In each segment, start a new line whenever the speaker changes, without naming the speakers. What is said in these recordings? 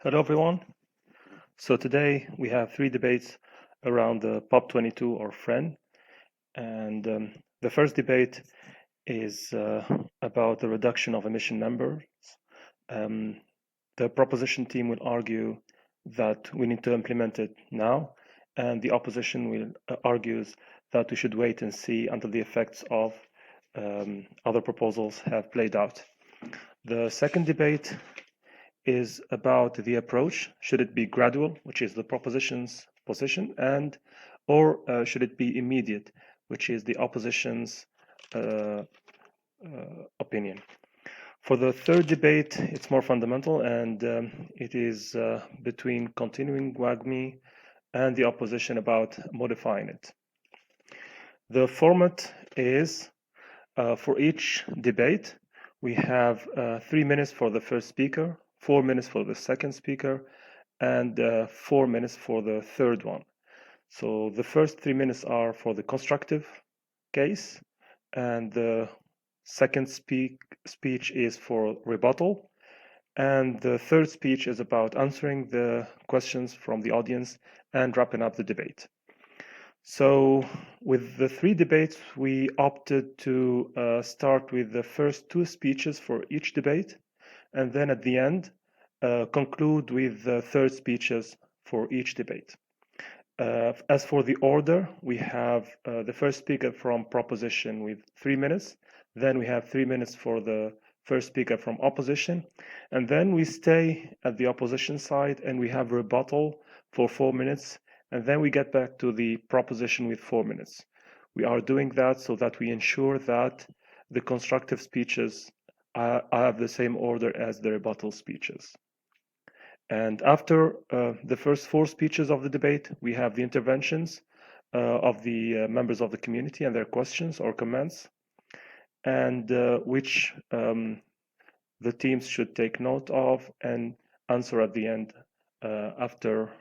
Hello, everyone. So today we have three debates around the POP22 or FREN. And the first debate is about the reduction of emission numbers. The proposition team will argue that we need to implement it now, and the opposition will argues that we should wait and see until the effects of other proposals have played out. The second debate is about the approach. Should it be gradual, which is the proposition's position, or should it be immediate, which is the opposition's opinion? For the third debate, it's more fundamental, and it is between continuing WAGMI and the opposition about modifying it. The format is for each debate, we have 3 minutes for the first speaker, 4 minutes for the second speaker, and 4 minutes for the third one. So the first 3 minutes are for the constructive case, and the second speech is for rebuttal, and the third speech is about answering the questions from the audience and wrapping up the debate. So with the three debates, we opted to start with the first two speeches for each debate, and then at the end, conclude with the third speeches for each debate. As for the order, we have the first speaker from proposition with 3 minutes, then we have 3 minutes for the first speaker from opposition, and then we stay at the opposition side and we have rebuttal for 4 minutes, and then we get back to the proposition with 4 minutes. We are doing that so that we ensure that the constructive speeches have the same order as the rebuttal speeches. And after the first 4 speeches of the debate, we have the interventions of the members of the community and their questions or comments, and which the teams should take note of and answer at the end afterwards.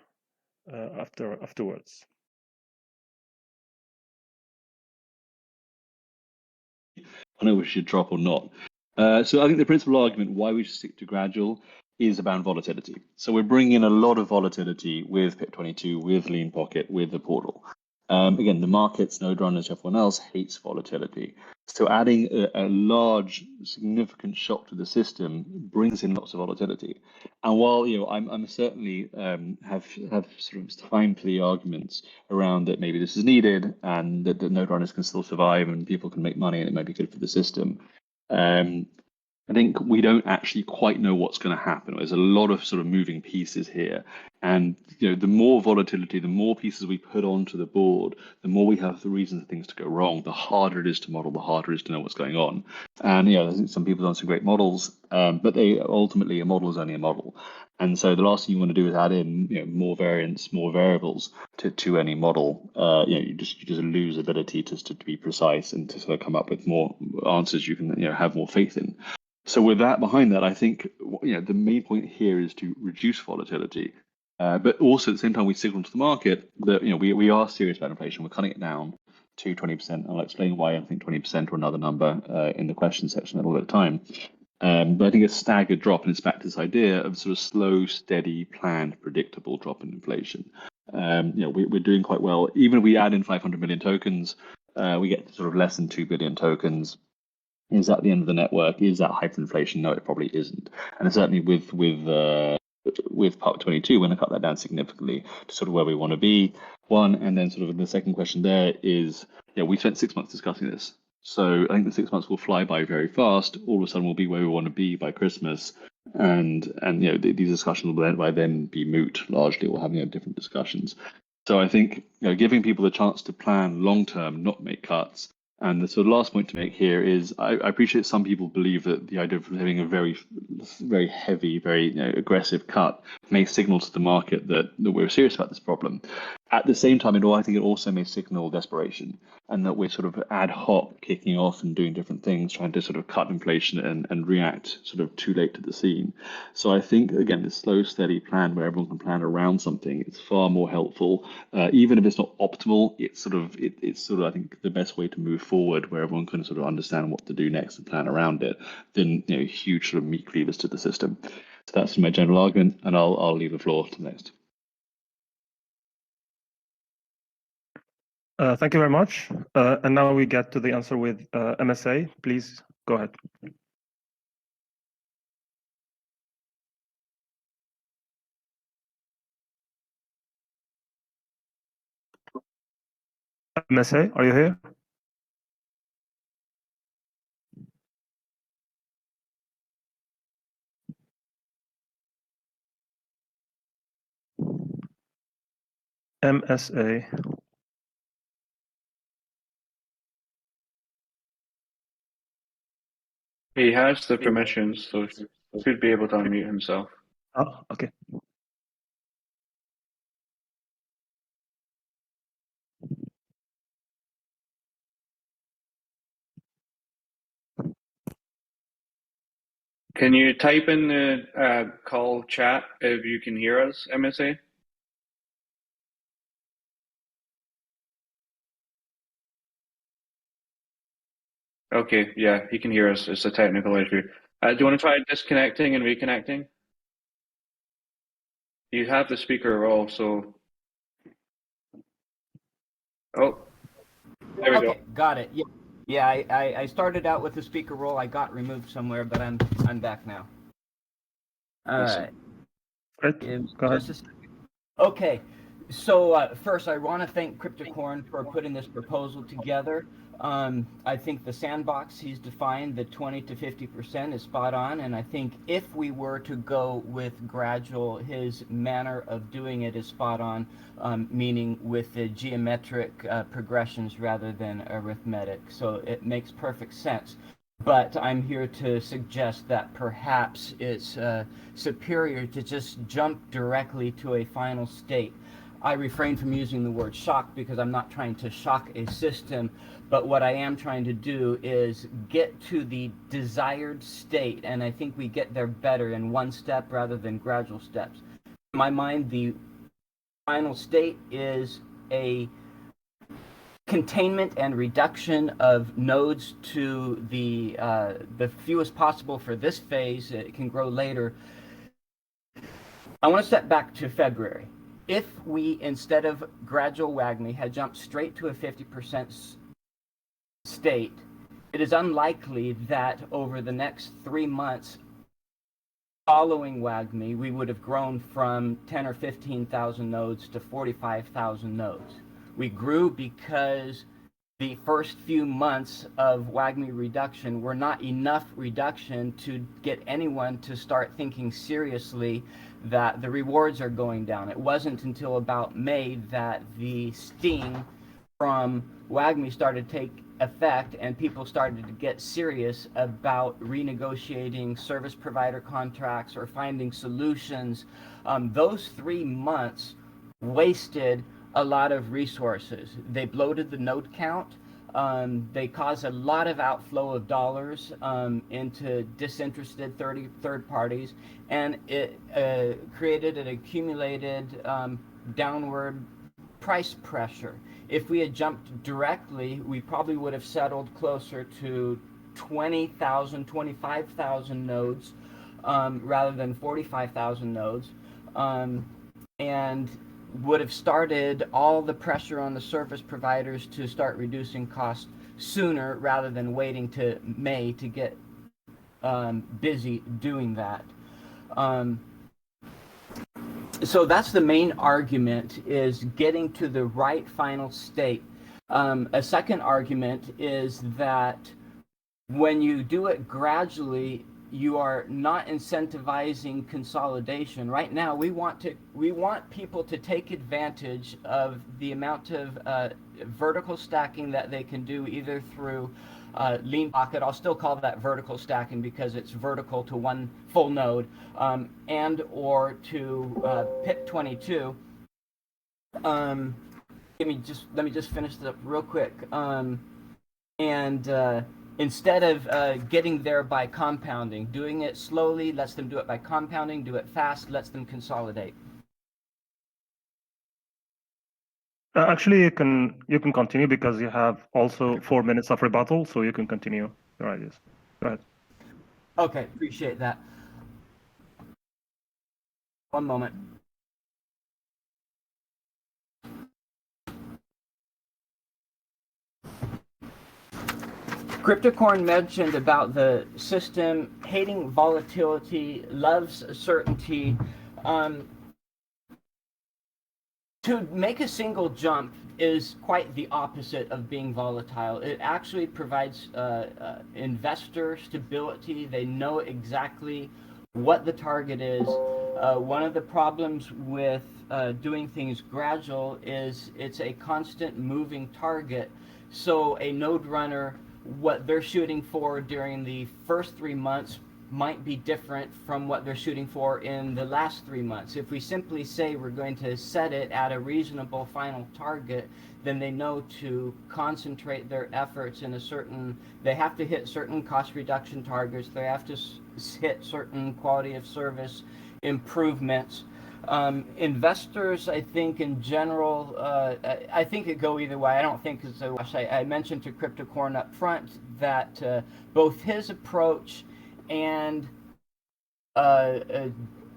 I know we should drop or not. So I think the principal argument why we should stick to gradual is about volatility. So we're bringing in a lot of volatility with PIP22, with Lean Pocket, with the portal. Again, the market, snowrunners, everyone else hates volatility. So adding a large, significant shock to the system brings in lots of volatility. And while I'm certainly have sort of time for the arguments around that maybe this is needed and that the node runners can still survive and people can make money and it might be good for the system. I think we don't actually quite know what's going to happen. There's a lot of sort of moving pieces here. And the more volatility, the more pieces we put onto the board, the more we have the reasons for things to go wrong, the harder it is to model, the harder it is to know what's going on. And I think some people have done some great models, but ultimately a model is only a model. And so the last thing you want to do is add in more variance, more variables to any model. You just lose ability to be precise and to sort of come up with more answers you can have more faith in. So with that behind that, I think the main point here is to reduce volatility, but also at the same time we signal to the market that we are serious about inflation. We're cutting it down to 20%. I'll explain why I think 20% or another number in the question section a little bit of time. But I think a staggered drop, and it's back to this idea of sort of slow, steady, planned, predictable drop in inflation. We're doing quite well. Even if we add in 500 million tokens, we get to sort of less than 2 billion tokens. Is that the end of the network? Is that hyperinflation? No, it probably isn't. And certainly with POP22, we're going to cut that down significantly to sort of where we want to be. One, and then sort of the second question there is, we spent 6 months discussing this. So I think the 6 months will fly by very fast. All of a sudden, we'll be where we want to be by Christmas, and these discussions will by then be moot largely. We'll have different discussions. So I think giving people the chance to plan long term, not make cuts. And the sort of last point to make here is I appreciate some people believe that the idea of having a very, very heavy, very aggressive cut may signal to the market that we're serious about this problem. At the same time, I think it also may signal desperation, and that we're sort of ad hoc kicking off and doing different things, trying to sort of cut inflation and react sort of too late to the scene. So I think, again, this slow, steady plan where everyone can plan around something is far more helpful. Even if it's not optimal, it's sort of I think the best way to move forward, where everyone can sort of understand what to do next and plan around it, than huge sort of meat cleavers to the system. So that's my general argument, and I'll leave the floor to the next.
Thank you very much. And now we get to the answer with MSA. Please go ahead. MSA, are you here? MSA.
He has the permissions, so should be able to unmute himself.
Oh, okay.
Can you type in the call chat if you can hear us, MSA? Okay, yeah, he can hear us. It's a technical issue. Do you want to try disconnecting and reconnecting? You have the speaker role, so. Oh, there we go.
Got it. Yeah. I started out with the speaker role. I got removed somewhere, but I'm back now. All right.
Great. Go ahead.
Okay. So first, I want to thank Cryptocorn for putting this proposal together. I think the sandbox he's defined, the 20 to 50%, is spot on. And I think if we were to go with Gradual, his manner of doing it is spot on, meaning with the geometric progressions rather than arithmetic. So it makes perfect sense. But I'm here to suggest that perhaps it's superior to just jump directly to a final state. I refrain from using the word shock because I'm not trying to shock a system, but what I am trying to do is get to the desired state, and I think we get there better in one step rather than gradual steps. In my mind, the final state is a containment and reduction of nodes to the fewest possible for this phase. It can grow later. I want to step back to February. If we, instead of gradual WAGMI, had jumped straight to a 50% state, it is unlikely that over the next 3 months following WAGMI, we would have grown from 10 or 15,000 nodes to 45,000 nodes. We grew because the first few months of WAGMI reduction were not enough reduction to get anyone to start thinking seriously that the rewards are going down. It wasn't until about May that the sting from WAGMI started to take effect and people started to get serious about renegotiating service provider contracts or finding solutions. Those 3 months wasted a lot of resources. They bloated the node count. They caused a lot of outflow of dollars into disinterested third parties, and it created an accumulated downward price pressure. If we had jumped directly, we probably would have settled closer to 20,000, 25,000 nodes rather than 45,000 nodes, and would have started all the pressure on the service providers to start reducing costs sooner rather than waiting to May to get busy doing that. So that's the main argument, is getting to the right final state. A second argument is that when you do it gradually, you are not incentivizing consolidation. Right now, we want people to take advantage of the amount of vertical stacking that they can do, either through lean pocket. I'll still call that vertical stacking because it's vertical to one full node, and or to PIP 22. Let me just finish this up real quick. Instead of getting there by compounding, doing it slowly lets them do it by compounding. Do it fast lets them consolidate.
Actually, you can continue because you have also 4 minutes of rebuttal, so you can continue your ideas. Go ahead.
Okay, appreciate that. One moment. Cryptocorn mentioned about the system hating volatility, loves certainty. To make a single jump is quite the opposite of being volatile. It actually provides investor stability. They know exactly what the target is. One of the problems with doing things gradual is it's a constant moving target. So a node runner, what they're shooting for during the first 3 months might be different from what they're shooting for in the last 3 months. If we simply say we're going to set it at a reasonable final target, then they know to concentrate their efforts in a certain, they have to hit certain cost reduction targets, they have to hit certain quality of service improvements. Investors, I think in general, I think it go either way. I don't think it's a wash. I mentioned to Cryptocorn up front that both his approach and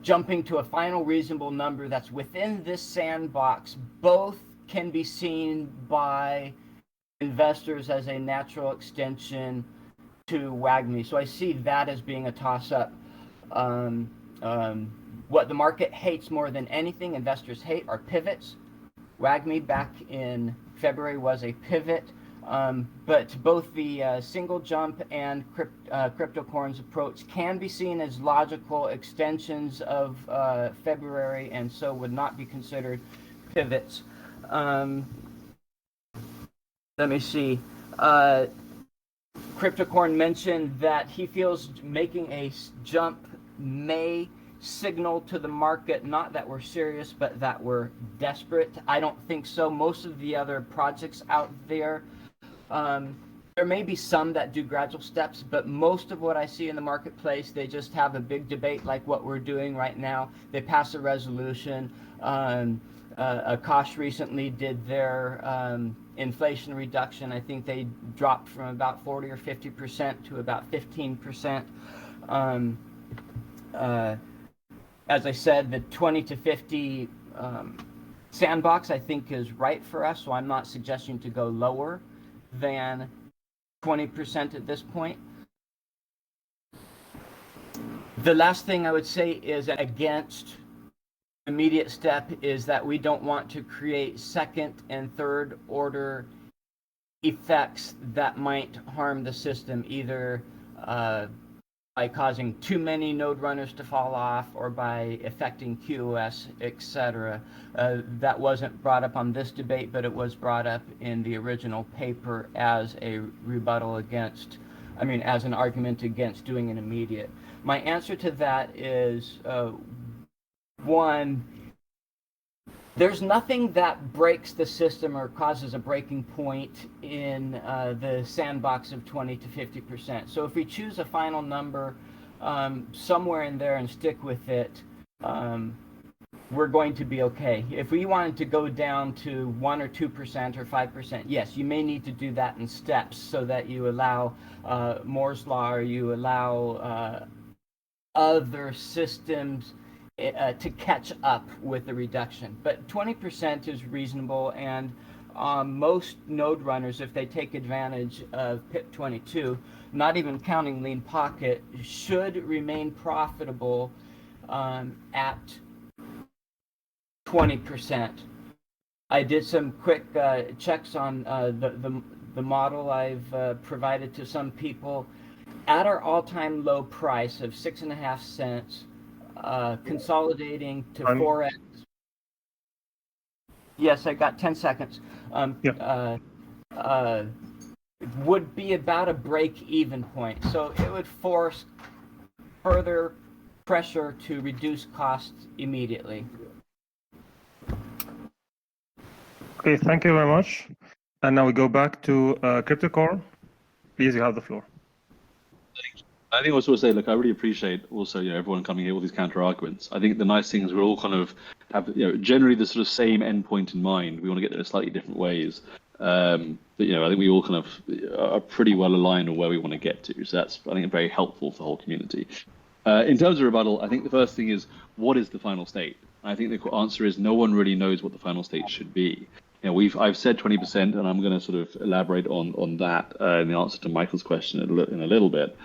jumping to a final reasonable number that's within this sandbox, both can be seen by investors as a natural extension to WAGMI. So I see that as being a toss-up. What the market hates more than anything, investors hate, are pivots. WAGMI back in February was a pivot. But both the single jump and Cryptocorn's approach can be seen as logical extensions of February, and so would not be considered pivots. Let me see. Cryptocorn mentioned that he feels making a jump may signal to the market not that we're serious, but that we're desperate. I don't think so. Most of the other projects out there, there may be some that do gradual steps, but most of what I see in the marketplace, they just have a big debate like what we're doing right now. They pass a resolution. Akash recently did their inflation reduction. I think they dropped from about 40 or 50% to about 15%. As I said, the 20 to 50 sandbox I think is right for us, so I'm not suggesting to go lower than 20% at this point. The last thing I would say is against immediate step is that we don't want to create second and third order effects that might harm the system, either by causing too many node runners to fall off or by affecting QoS, etc. That wasn't brought up on this debate, but it was brought up in the original paper as a rebuttal against, as an argument against doing an immediate. My answer to that is, one, there's nothing that breaks the system or causes a breaking point in the sandbox of 20 to 50%. So if we choose a final number somewhere in there and stick with it, we're going to be okay. If we wanted to go down to 1 or 2% or 5%, yes, you may need to do that in steps so that you allow Moore's Law, or you allow other systems to catch up with the reduction. But 20% is reasonable, and most node runners, if they take advantage of PIP22, not even counting Lean Pocket, should remain profitable at 20%. I did some quick checks on the model I've provided to some people. At our all-time low price of 6.5 cents, consolidating to 4x. Yes, I got 10 seconds. Would be about a break-even point. So it would force further pressure to reduce costs immediately.
Okay, thank you very much. And now we go back to Cryptocore. Please, you have the floor.
I think I was sort of say, look, I really appreciate also, everyone coming here with these counter arguments. I think the nice thing is we're all kind of have, generally the sort of same endpoint in mind. We want to get there in slightly different ways. But, I think we all kind of are pretty well aligned on where we want to get to. So that's, I think, very helpful for the whole community. In terms of rebuttal, I think the first thing is, what is the final state? I think the answer is no one really knows what the final state should be. I've said 20%, and I'm going to sort of elaborate on that in the answer to Michael's question in a little bit.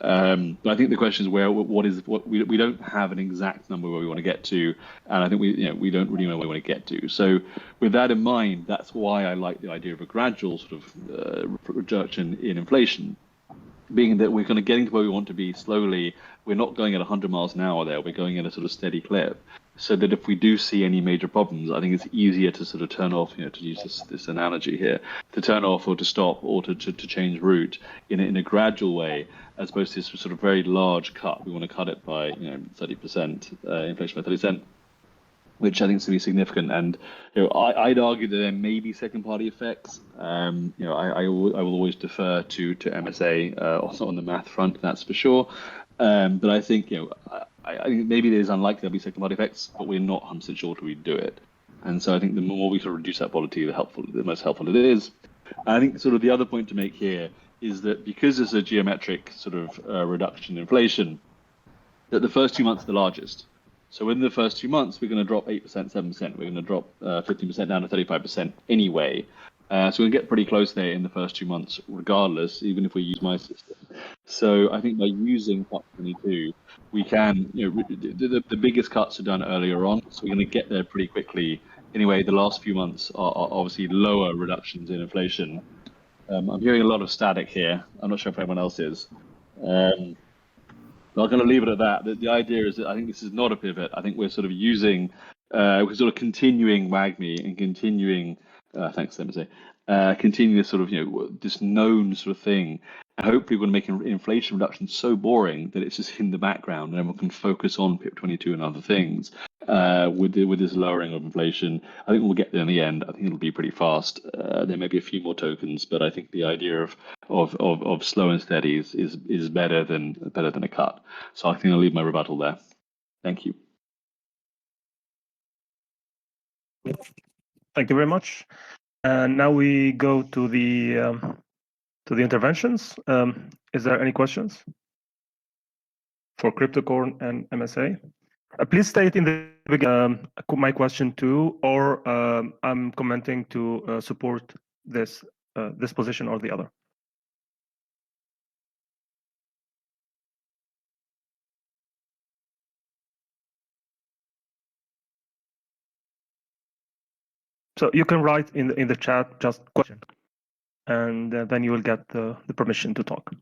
But I think the question is we don't have an exact number where we want to get to, and I think we don't really know where we want to get to. So with that in mind, that's why I like the idea of a gradual sort of reduction in inflation, being that we're kind of getting to where we want to be slowly. We're not going at 100 miles an hour there. We're going at a sort of steady clip, so that if we do see any major problems, I think it's easier to sort of turn off, to use this analogy here, to turn off or to stop or to change route in a gradual way, as opposed to this sort of very large cut. We want to cut it by 30%, inflation by 30%, which I think is going to be significant. And I'd argue that there may be second-party effects. I will always defer to MSA also on the math front, that's for sure. But I think I think maybe it is unlikely there'll be second-party effects, but we're not 100% sure till we do it. And so I think the more we sort of reduce that volatility, the most helpful it is. I think sort of the other point to make here is that because there's a geometric sort of reduction in inflation, that the first 2 months are the largest. So in the first 2 months, we're going to drop 8%, 7%. We're going to drop 15% down to 35% anyway. So we'll get pretty close there in the first 2 months, regardless, even if we use my system. So I think by using Part 22, we can, the biggest cuts are done earlier on, so we're going to get there pretty quickly. Anyway, the last few months are obviously lower reductions in inflation. I'm hearing a lot of static here. I'm not sure if anyone else is. I'm going to leave it at that. The idea is that I think this is not a pivot. I think we're sort of using, we're sort of continuing WAGMI and continuing, thanks, let me say, continuing this sort of, this known sort of thing. And hopefully we're going to make inflation reduction so boring that it's just in the background and everyone can focus on PIP22 and other things with this lowering of inflation. I think we'll get there in the end. I think it'll be pretty fast. There may be a few more tokens, but I think the idea of slow and steady is better than a cut. So I think I'll leave my rebuttal there. Thank you.
Thank you very much. And now we go to the interventions. Is there any questions for CryptoCorn and MSA? Please state in the beginning my question too, or I'm commenting to support this position or the other. So you can write in the chat just question, and then you will get the permission to talk.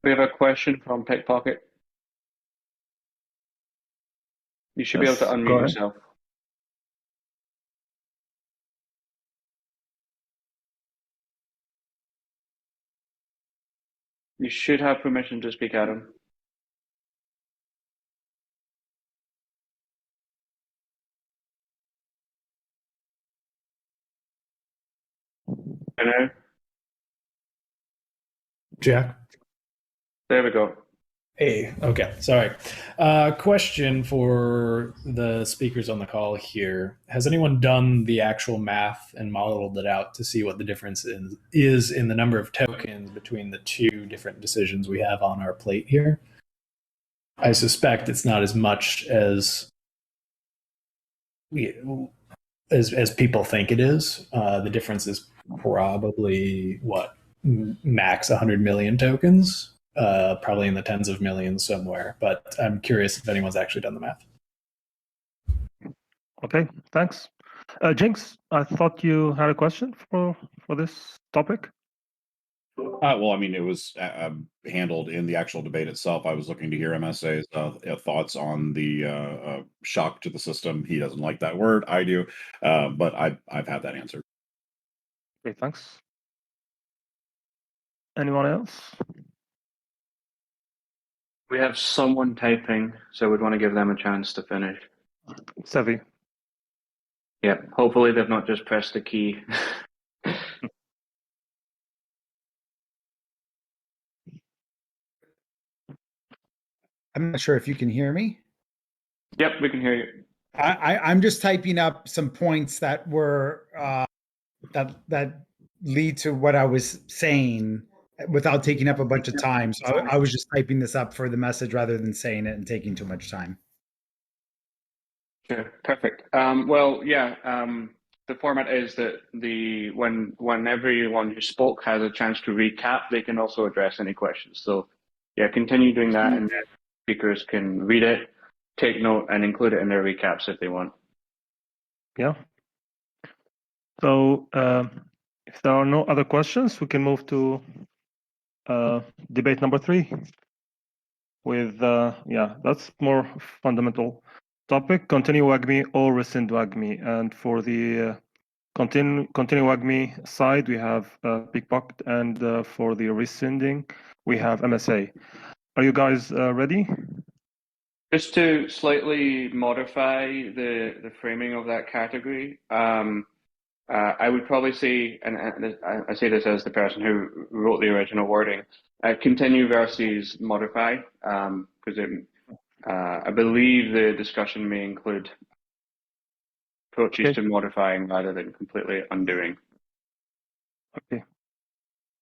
We have a question from Pickpocket. You should be able to unmute yourself. You should have permission to speak, Adam. Hello?
Jack?
There we go.
Hey, okay, sorry. Question for the speakers on the call here. Has anyone done the actual math and modeled it out to see what the difference is in the number of tokens between the two different decisions we have on our plate here? I suspect it's not as much as people think it is. The difference is probably, max 100 million tokens? Probably in the tens of millions somewhere, but I'm curious if anyone's actually done the math.
Okay, thanks. Jinx, I thought you had a question for this topic.
Well, I mean, it was handled in the actual debate itself. I was looking to hear MSA's thoughts on the shock to the system. He doesn't like that word. I do, but I've had that answered.
Okay, thanks. Anyone else?
We have someone typing, so we'd want to give them a chance to finish.
Sevi.
Yeah, hopefully they've not just pressed the key.
I'm not sure if you can hear me.
Yep, we can hear you.
I'm just typing up some points that were that lead to what I was saying without taking up a bunch of time. So I was just typing this up for the message rather than saying it and taking too much time.
Sure, perfect. Well, yeah, the format is that when everyone who spoke has a chance to recap, they can also address any questions. So, yeah, continue doing that, and then speakers can read it, take note, and include it in their recaps if they want.
Yeah. So if there are no other questions, we can move to debate number 3. With that's more fundamental topic: continue WAGMI or rescind WAGMI. And for the continue WAGMI side, we have pickpocket, and for the rescinding, we have MSA. Are you guys ready?
Just to slightly modify the framing of that category, I would probably say, and I say this as the person who wrote the original wording, continue versus modify, because I believe the discussion may include approaches to modifying rather than completely undoing.
Okay.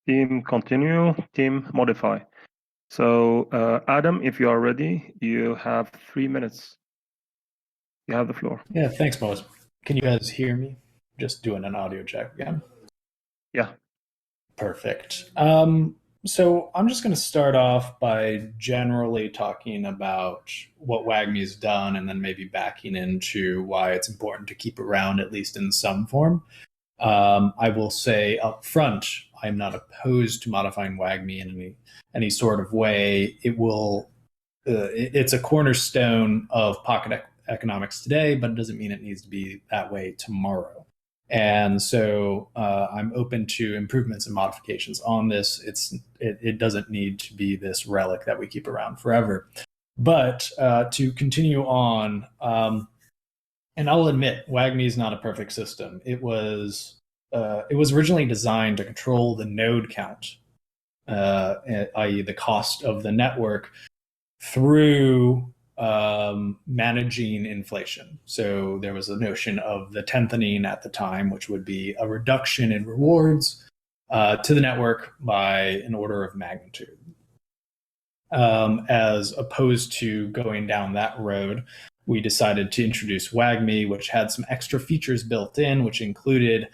Team continue, team modify. So Adam, if you are ready, you have 3 minutes. You have the floor.
Yeah, thanks, Moez. Can you guys hear me? Just doing an audio check again.
Yeah.
Perfect. So I'm just going to start off by generally talking about what WAGMI's done and then maybe backing into why it's important to keep around, at least in some form. I will say up front, I'm not opposed to modifying WAGMI in any sort of way. It will. It's a cornerstone of pocket economics today, but it doesn't mean it needs to be that way tomorrow. And so I'm open to improvements and modifications on this. It doesn't need to be this relic that we keep around forever. But to continue on, and I'll admit, WAGMI is not a perfect system. It was originally designed to control the node count, i.e. the cost of the network, through managing inflation. So there was a notion of the tenthing at the time, which would be a reduction in rewards to the network by an order of magnitude. As opposed to going down that road, we decided to introduce WAGMI, which had some extra features built in, which included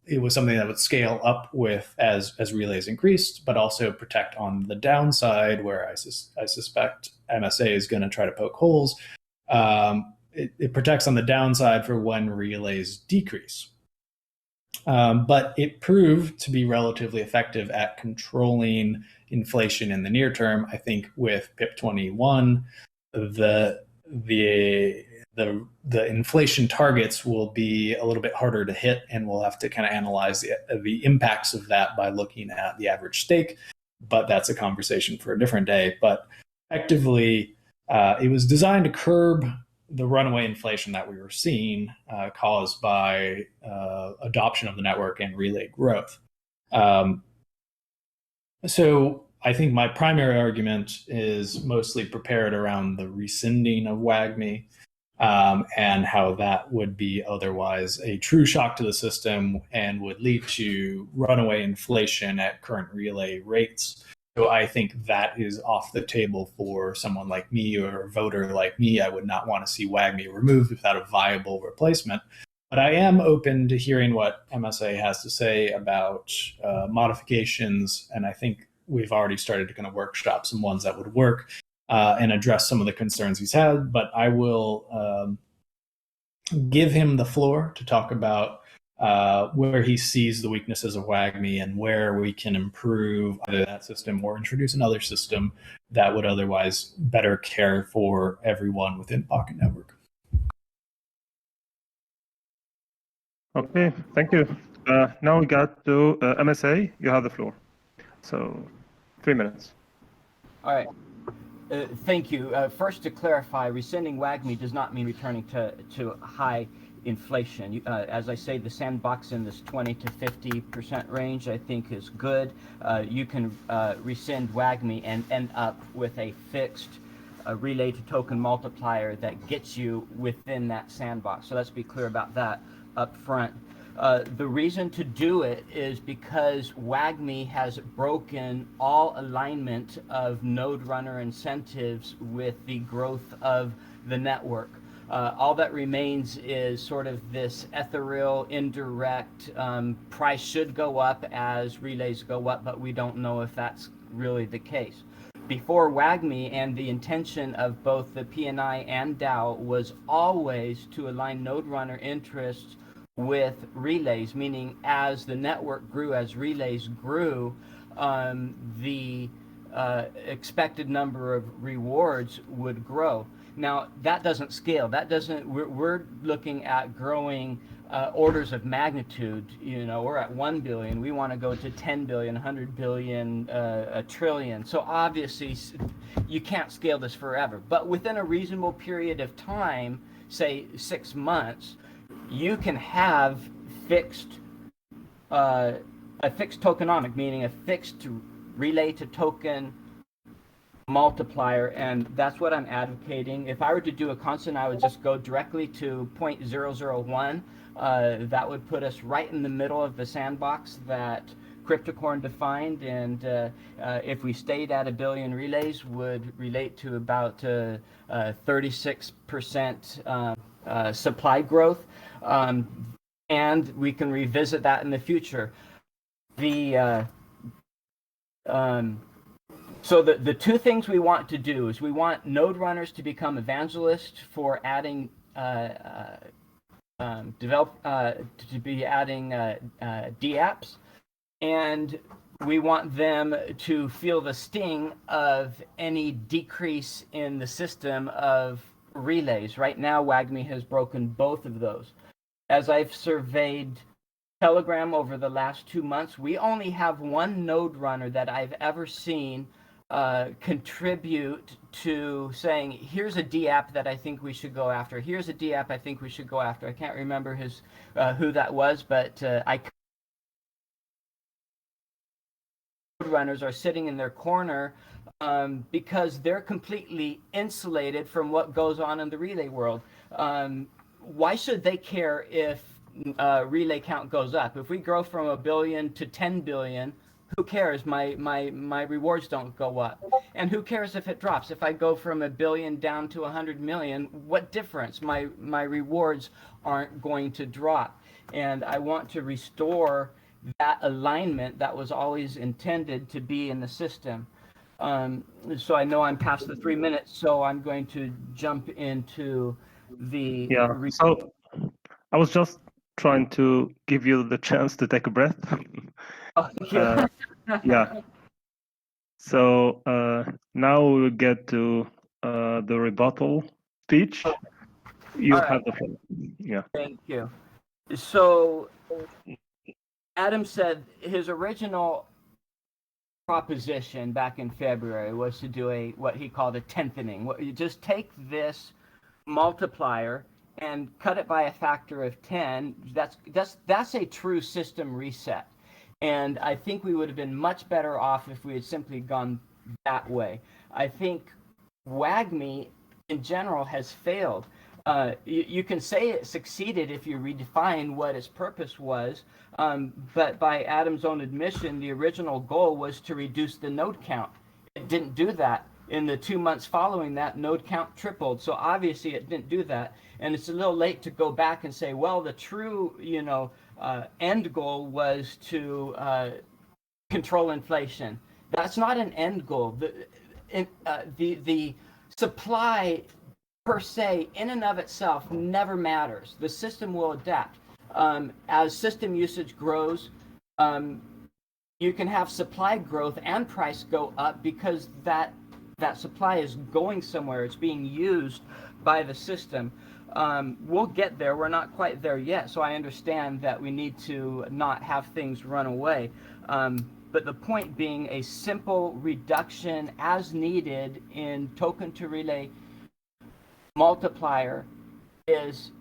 it was something that would scale up with as relays increased, but also protect on the downside, where I suspect MSA is going to try to poke holes. It protects on the downside for when relays decrease. But it proved to be relatively effective at controlling inflation in the near term. I think with PIP 21, the inflation targets will be a little bit harder to hit, and we'll have to kind of analyze the impacts of that by looking at the average stake. But that's a conversation for a different day. But effectively, it was designed to curb the runaway inflation that we were seeing caused by adoption of the network and relay growth. So I think my primary argument is mostly prepared around the rescinding of WAGMI and how that would be otherwise a true shock to the system and would lead to runaway inflation at current relay rates. So I think that is off the table for someone like me or a voter like me. I would not want to see WAGMI removed without a viable replacement. But I am open to hearing what MSA has to say about modifications, and I think we've already started to kind of workshop some ones that would work and address some of the concerns he's had. But I will give him the floor to talk about where he sees the weaknesses of WAGMI and where we can improve either that system or introduce another system that would otherwise better care for everyone within Pocket Network.
Okay, thank you. Now we got to MSA. You have the floor. So 3 minutes.
All right. Thank you. First, to clarify, rescinding WAGMI does not mean returning to high inflation. As I say, the sandbox in this 20 to 50% range, I think, is good. You can rescind WAGMI and end up with a fixed relay to token multiplier that gets you within that sandbox. So let's be clear about that up front. The reason to do it is because WAGMI has broken all alignment of node runner incentives with the growth of the network. All that remains is sort of this ethereal, indirect, price should go up as relays go up, but we don't know if that's really the case. Before WAGMI, and the intention of both the PNI and DAO was always to align node runner interests with relays, meaning as the network grew, as relays grew, the expected number of rewards would grow. Now, that doesn't scale. That doesn't, we're looking at growing orders of magnitude. You know, we're at 1 billion. We want to go to 10 billion, 100 billion, a trillion. So obviously, you can't scale this forever. But within a reasonable period of time, say 6 months, you can have a fixed tokenomic, meaning a fixed relay to token multiplier, and that's what I'm advocating. If I were to do a constant, I would just go directly to 0.001. That would put us right in the middle of the sandbox that Cryptocorn defined, and if we stayed at 1 billion relays, would relate to about 36% supply growth, and we can revisit that in the future. So the two things we want to do is we want node runners to become evangelists for adding DApps, and we want them to feel the sting of any decrease in the system of relays. Right now, WAGMI has broken both of those. As I've surveyed Telegram over the last 2 months, we only have one node runner that I've ever seen contribute to saying, here's a DApp that I think we should go after. Here's a DApp I think we should go after. I can't remember who that was, but runners are sitting in their corner because they're completely insulated from what goes on in the relay world. Why should they care if relay count goes up? If we grow from 1 billion to 10 billion, who cares? My rewards don't go up. And who cares if it drops? If I go from 1 billion down to 100 million, what difference? My rewards aren't going to drop. And I want to restore that alignment that was always intended to be in the system. So I know I'm past the 3 minutes, so I'm going to jump into the...
Yeah, so I was just trying to give you the chance to take a breath. Yeah. So now we'll get to the rebuttal speech. You have the floor. Yeah.
Thank you. So Adam said his original proposition back in February was to do what he called a tenthening. You just take this multiplier and cut it by a factor of 10. That's a true system reset. And I think we would have been much better off if we had simply gone that way. I think WAGMI in general has failed. You can say it succeeded if you redefine what its purpose was, but by Adam's own admission, the original goal was to reduce the node count. It didn't do that. In the 2 months following that, node count tripled. So obviously it didn't do that. And it's a little late to go back and say, well, the true, end goal was to control inflation. That's not an end goal. The supply per se, in and of itself, never matters. The system will adapt. As system usage grows, you can have supply growth and price go up because that supply is going somewhere. It's being used by the system. We'll get there. We're not quite there yet. So I understand that we need to not have things run away. But the point being, a simple reduction as needed in token to relay multiplier is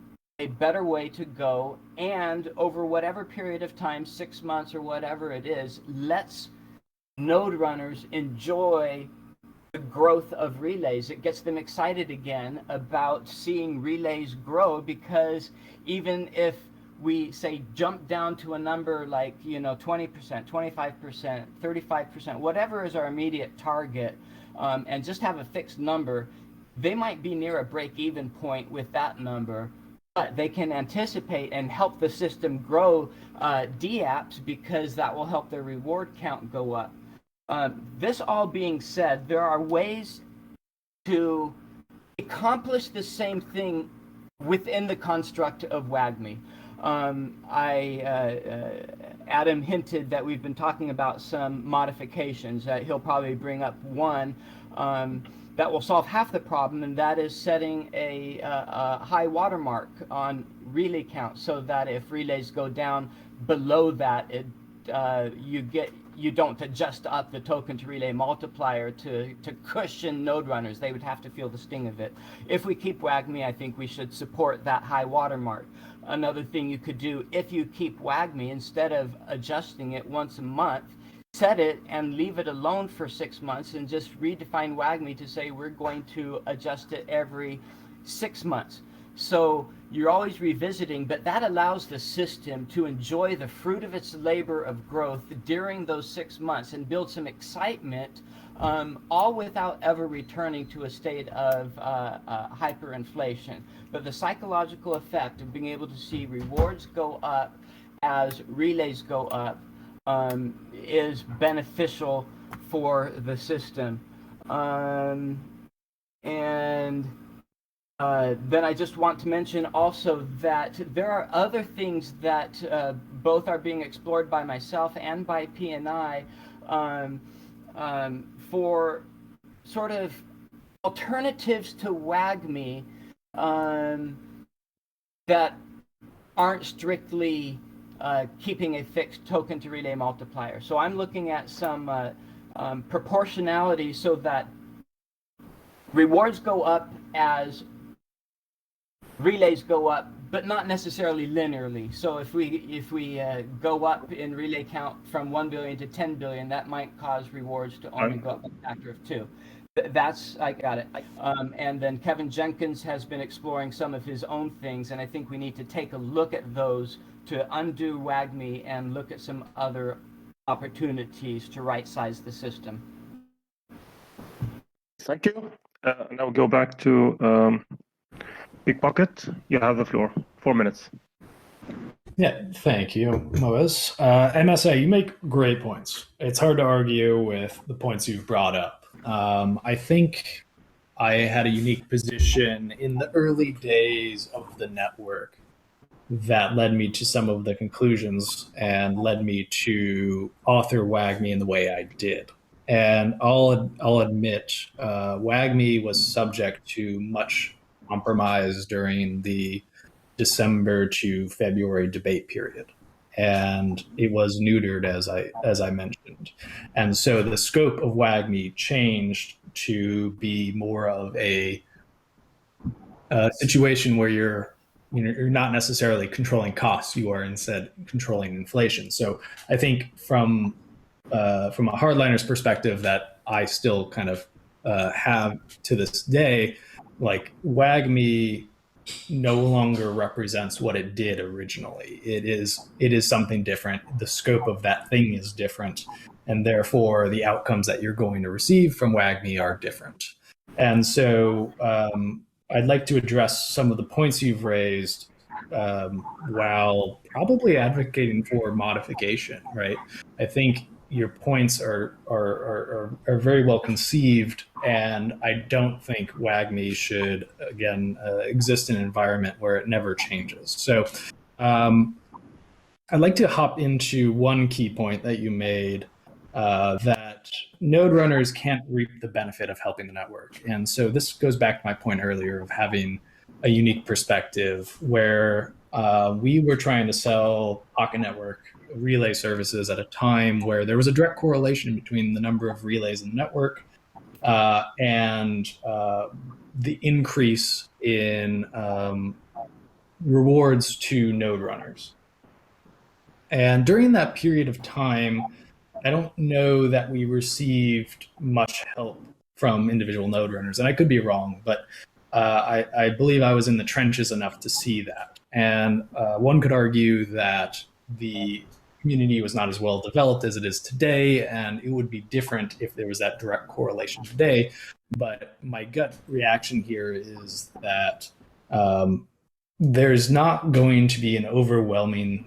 a better way to go, and over whatever period of time, 6 months or whatever it is, let's node runners enjoy the growth of relays. It gets them excited again about seeing relays grow, because even if we say jump down to a number like 20%, 25%, 35%, whatever is our immediate target, and just have a fixed number, they might be near a break-even point with that number, but they can anticipate and help the system grow DApps, because that will help their reward count go up. This all being said, there are ways to accomplish the same thing within the construct of WAGMI. Adam hinted that we've been talking about some modifications. He'll probably bring up one that will solve half the problem, and that is setting a high watermark on relay count, so that if relays go down below that, you don't adjust up the token to relay multiplier to cushion node runners. They would have to feel the sting of it. If we keep WAGMI, I think we should support that high watermark. Another thing you could do, if you keep WAGMI, instead of adjusting it once a month, set it and leave it alone for 6 months, and just redefine WAGMI to say we're going to adjust it every 6 months. So you're always revisiting, but that allows the system to enjoy the fruit of its labor of growth during those 6 months and build some excitement, all without ever returning to a state of hyperinflation. But the psychological effect of being able to see rewards go up as relays go up is beneficial for the system. Then I just want to mention also that there are other things that both are being explored by myself and by P&I for sort of alternatives to WAGMI that aren't strictly keeping a fixed token to relay multiplier. So I'm looking at some proportionality so that rewards go up as relays go up, but not necessarily linearly. So if we go up in relay count from 1 billion to 10 billion, that might cause rewards to only go up a factor of 2. I got it. And then Kevin Jenkins has been exploring some of his own things, and I think we need to take a look at those to undo WAGMI and look at some other opportunities to right-size the system.
Thank you. Now go back to Pickpocket. You have the floor. 4 minutes.
Yeah, thank you, Moez. MSA, you make great points. It's hard to argue with the points you've brought up. I think I had a unique position in the early days of the network that led me to some of the conclusions and led me to author WAGMI in the way I did. And I'll admit, WAGMI was subject to much compromise during the December to February debate period, and it was neutered as I mentioned. And so the scope of WAGMI changed to be more of a situation where you're not necessarily controlling costs, you are instead controlling inflation. So I think from a hardliner's perspective that I still kind of have to this day, like WAGMI no longer represents what it did originally. It is something different. The scope of that thing is different, and therefore the outcomes that you're going to receive from WAGMI are different. And so I'd like to address some of the points you've raised while probably advocating for modification, right? I think your points are very well conceived, and I don't think WAGMI should, again, exist in an environment where it never changes. So I'd like to hop into one key point that you made, that node runners can't reap the benefit of helping the network. And so this goes back to my point earlier of having a unique perspective where we were trying to sell Pocket Network relay services at a time where there was a direct correlation between the number of relays in the network and the increase in rewards to node runners. And during that period of time, I don't know that we received much help from individual node runners, and I could be wrong, but I believe I was in the trenches enough to see that. And one could argue that the community was not as well developed as it is today, and it would be different if there was that direct correlation today. But my gut reaction here is that there's not going to be an overwhelming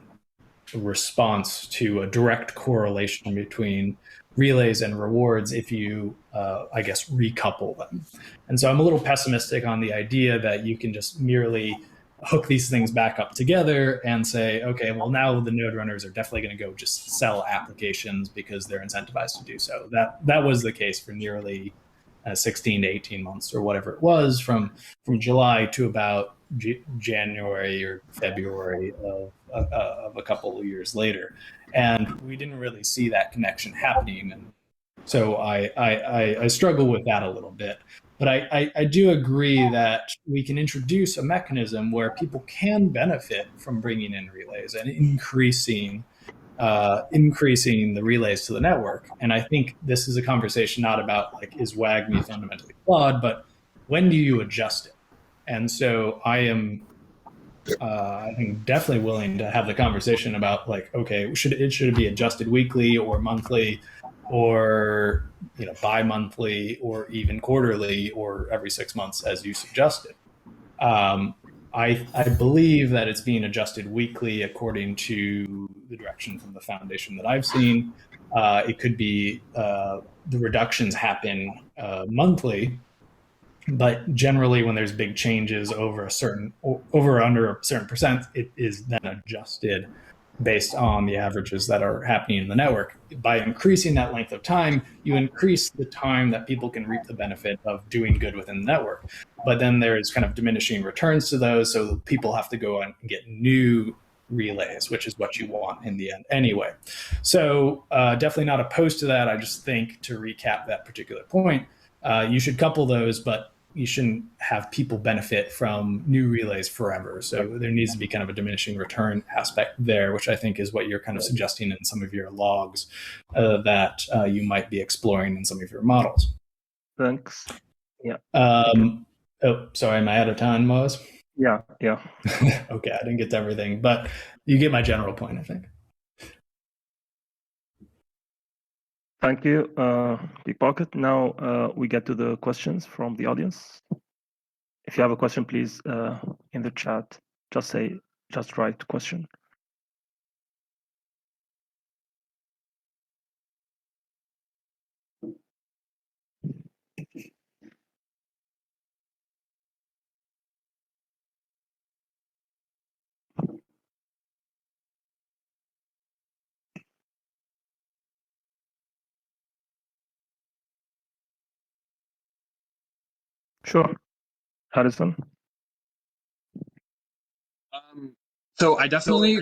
response to a direct correlation between relays and rewards if you, I guess, recouple them. And so I'm a little pessimistic on the idea that you can just merely hook these things back up together and say, okay, well, now the node runners are definitely going to go just sell applications because they're incentivized to do so. That was the case for nearly 16 to 18 months or whatever it was from July to about January or February of a couple of years later. And we didn't really see that connection happening. And so I struggle with that a little bit. But I do agree that we can introduce a mechanism where people can benefit from bringing in relays and increasing the relays to the network. And I think this is a conversation not about like, is WAGMI fundamentally flawed, but when do you adjust it? And so I am, I think, definitely willing to have the conversation about like, okay, should it be adjusted weekly or monthly, or bi-monthly, or even quarterly, or every 6 months, as you suggested. I believe that it's being adjusted weekly according to the direction from the foundation that I've seen. It could be the reductions happen monthly, but generally when there's big changes over or under a certain percent, it is then adjusted based on the averages that are happening in the network. By increasing that length of time, you increase the time that people can reap the benefit of doing good within the network. But then there's kind of diminishing returns to those, so people have to go and get new relays, which is what you want in the end anyway. So definitely not opposed to that. I just think, to recap that particular point, you should couple those, but you shouldn't have people benefit from new relays forever. So there needs to be kind of a diminishing return aspect there, which I think is what you're kind of suggesting in some of your logs that you might be exploring in some of your models.
Thanks. Yeah.
Oh, sorry, am I out of time, Moez?
Yeah.
Okay, I didn't get to everything, but you get my general point, I think.
Thank you, Pickpocket. Now we get to the questions from the audience. If you have a question, please, in the chat, just write question. Sure. Harrison?
So I definitely,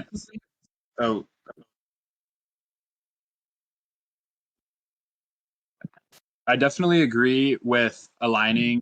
I definitely agree with aligning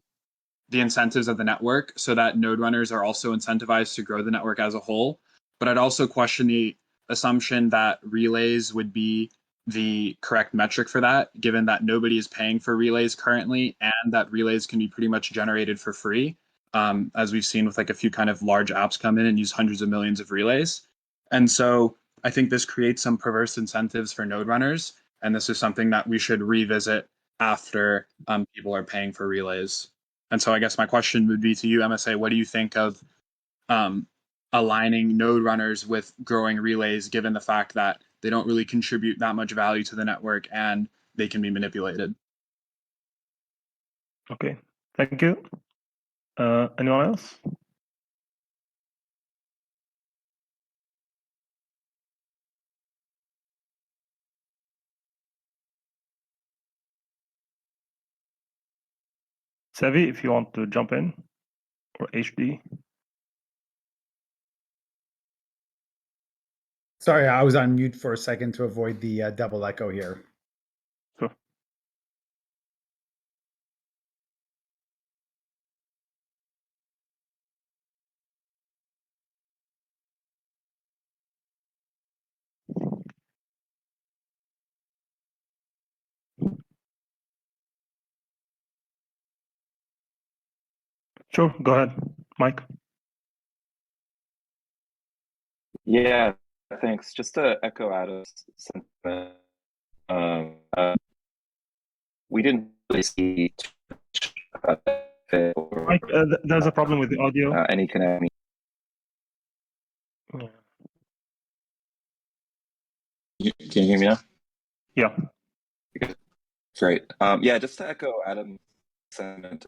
the incentives of the network so that node runners are also incentivized to grow the network as a whole. But I'd also question the assumption that relays would be the correct metric for that, given that nobody is paying for relays currently, and that relays can be pretty much generated for free, as we've seen with like a few kind of large apps come in and use hundreds of millions of relays. And so I think this creates some perverse incentives for node runners, and this is something that we should revisit after people are paying for relays. And so I guess my question would be to you, MSA, what do you think of aligning node runners with growing relays, given the fact that they don't really contribute that much value to the network and they can be manipulated?
Okay, thank you. Anyone else? Sevi, if you want to jump in, or HD.
Sorry, I was on mute for a second to avoid the double echo here.
Sure. Sure, go ahead, Mike.
Yeah, thanks. Just to echo Adam's sentiment, we didn't really see too much benefit or
Mike, there's a problem with the audio.
any connection. Can you hear me now?
Yeah.
Great. Yeah, just to echo Adam's sentiment,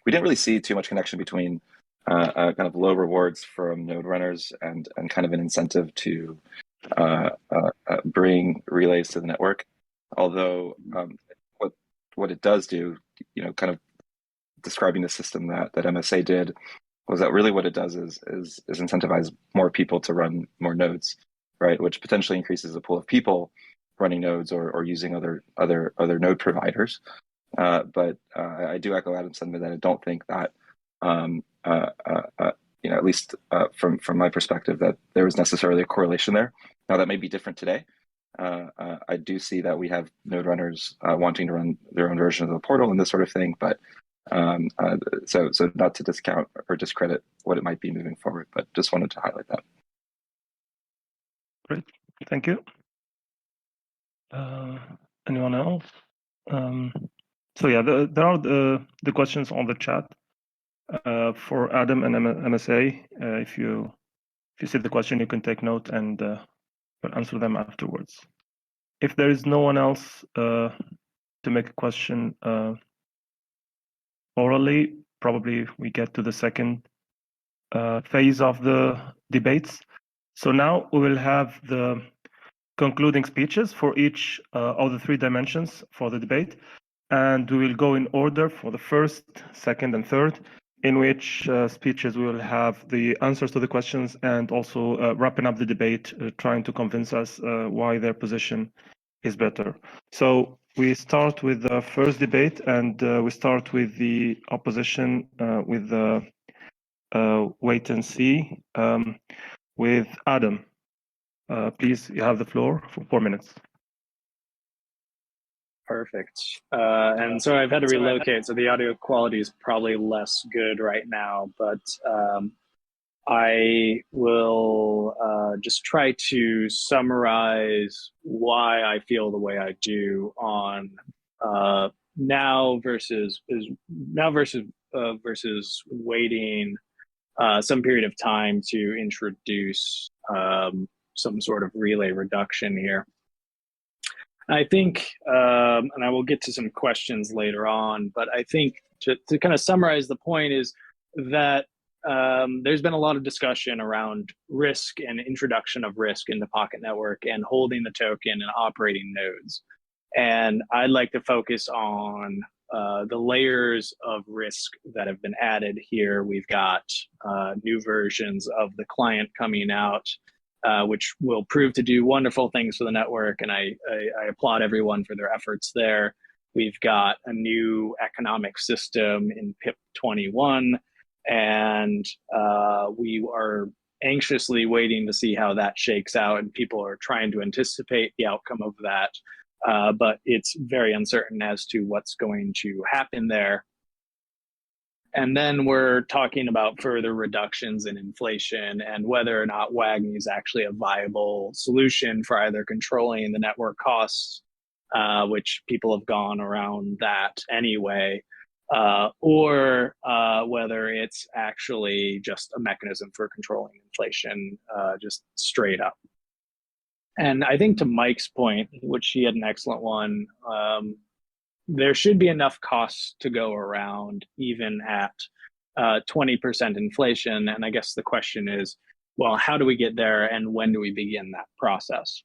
we didn't really see too much connection between kind of low rewards from node runners and kind of an incentive to bring relays to the network. Although what it does do, kind of describing the system that MSA did, was that really what it does is incentivize more people to run more nodes, right? Which potentially increases the pool of people running nodes or using other node providers. But I do echo Adam's sentiment that I don't think that at least from my perspective, that there was necessarily a correlation there. Now that may be different today. I do see that we have node runners wanting to run their own version of the portal and this sort of thing, but so not to discount or discredit what it might be moving forward, but just wanted to highlight that.
Great, thank you. Anyone else? So yeah, there are the questions on the chat for Adam and MSA. If you see the question, you can take note and we'll answer them afterwards. If there is no one else to make a question orally, probably we get to the second phase of the debates. So now we will have the concluding speeches for each of the 3 dimensions for the debate. And we will go in order for the first, second, and third, in which speeches we will have the answers to the questions and also wrapping up the debate, trying to convince us why their position is better. So we start with the first debate, and we start with the opposition with the wait and see with Adam. Please, you have the floor for 4 minutes.
Perfect. And so I've had to relocate, so the audio quality is probably less good right now, but I will just try to summarize why I feel the way I do on now versus waiting some period of time to introduce some sort of relay reduction here. I think, and I will get to some questions later on, but I think to kind of summarize the point is that there's been a lot of discussion around risk and introduction of risk in the Pocket Network and holding the token and operating nodes. And I'd like to focus on the layers of risk that have been added here. We've got new versions of the client coming out, which will prove to do wonderful things for the network, and I applaud everyone for their efforts there. We've got a new economic system in PIP 21, and we are anxiously waiting to see how that shakes out, and people are trying to anticipate the outcome of that, but it's very uncertain as to what's going to happen there. And then we're talking about further reductions in inflation and whether or not WAGMI is actually a viable solution for either controlling the network costs, which people have gone around that anyway, or whether it's actually just a mechanism for controlling inflation, just straight up. And I think to Mike's point, which he had an excellent one, there should be enough costs to go around even at 20% inflation. And I guess the question is, well, how do we get there and when do we begin that process?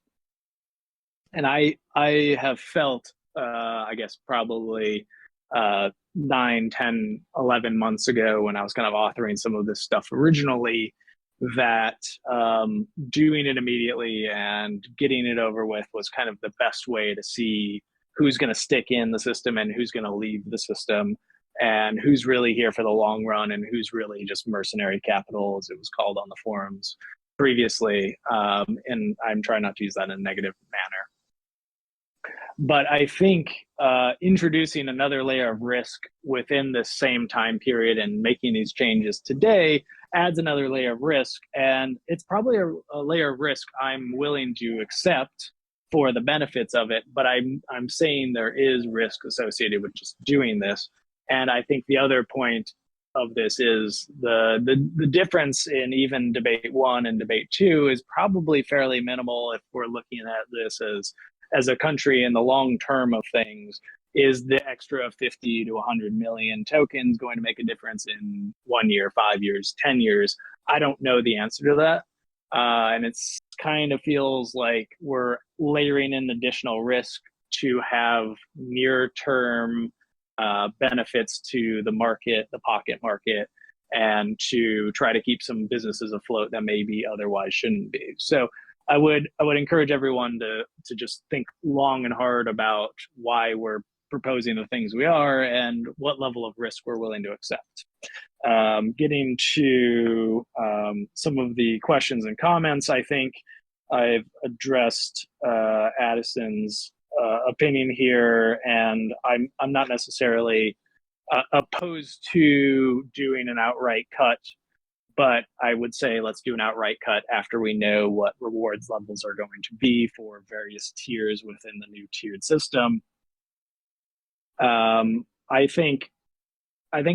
And I have felt, I guess, probably 9, 10, 11 months ago when I was kind of authoring some of this stuff originally, that doing it immediately and getting it over with was kind of the best way to see who's going to stick in the system and who's going to leave the system, and who's really here for the long run and who's really just mercenary capital, as it was called on the forums previously. And I'm trying not to use that in a negative But I think introducing another layer of risk within the same time period and making these changes today adds another layer of risk. And it's probably a layer of risk I'm willing to accept for the benefits of it. But I'm saying there is risk associated with just doing this. And I think the other point of this is the difference in even debate 1 and debate 2 is probably fairly minimal if we're looking at this as a country in the long term of things. Is the extra 50 to 100 million tokens going to make a difference in 1 year, 5 years, 10 years? I don't know the answer to that. And it's kind of feels like we're layering in additional risk to have near term benefits to the market, the pocket market, and to try to keep some businesses afloat that maybe otherwise shouldn't be. So I would encourage everyone to just think long and hard about why we're proposing the things we are and what level of risk we're willing to accept. Getting to some of the questions and comments, I think I've addressed Addison's opinion here, and I'm not necessarily opposed to doing an outright cut, but I would say let's do an outright cut after we know what rewards levels are going to be for various tiers within the new tiered system. I think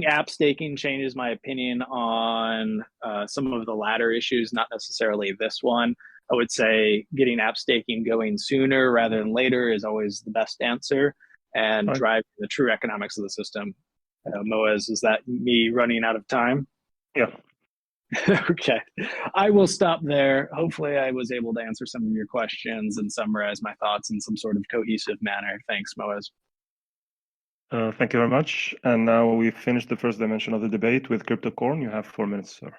app staking changes my opinion on some of the latter issues, not necessarily this one. I would say getting app staking going sooner rather than later is always the best answer, and
Right.
driving the true economics of the system. Moez, is that me running out of time?
Yeah.
Okay, I will stop there. Hopefully I was able to answer some of your questions and summarize my thoughts in some sort of cohesive manner. Thanks, Moez.
Thank you very much. And now we've finished the first dimension of the debate with CryptoCorn. You have 4 minutes, sir.